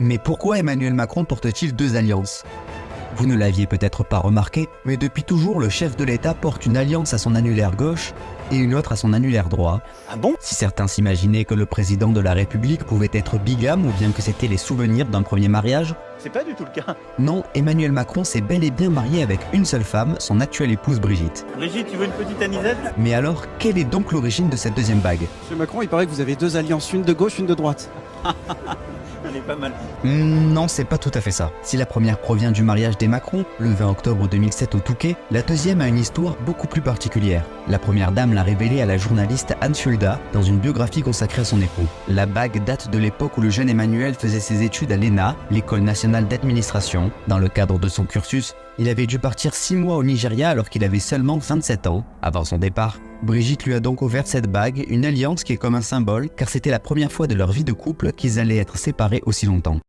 Mais pourquoi Emmanuel Macron porte-t-il deux alliances? Vous ne l'aviez peut-être pas remarqué, mais depuis toujours le chef de l'État porte une alliance à son annulaire gauche et une autre à son annulaire droit. Ah bon? Si certains s'imaginaient que le président de la République pouvait être bigame ou bien que c'était les souvenirs d'un premier mariage, C'est pas du tout le cas. non, Emmanuel Macron s'est bel et bien marié avec une seule femme, son actuelle épouse Brigitte. Brigitte, tu veux une petite anisette? Mais alors, quelle est donc l'origine de cette deuxième bague? Monsieur Macron, il paraît que vous avez deux alliances, une de gauche, une de droite. Elle est pas mal. Non, c'est pas tout à fait ça. Si la première provient du mariage des Macron, le 20 octobre 2007 au Touquet, la deuxième a une histoire beaucoup plus particulière. La première dame l'a révélée à la journaliste Anne Fulda dans une biographie consacrée à son époux. La bague date de l'époque où le jeune Emmanuel faisait ses études à l'ENA, l'École nationale d'administration. Dans le cadre de son cursus, il avait dû partir 6 mois au Nigeria alors qu'il avait seulement 27 ans. Avant son départ, Brigitte lui a donc offert cette bague, une alliance qui est comme un symbole, car c'était la première fois de leur vie de couple qu'ils allaient être séparés aussi longtemps.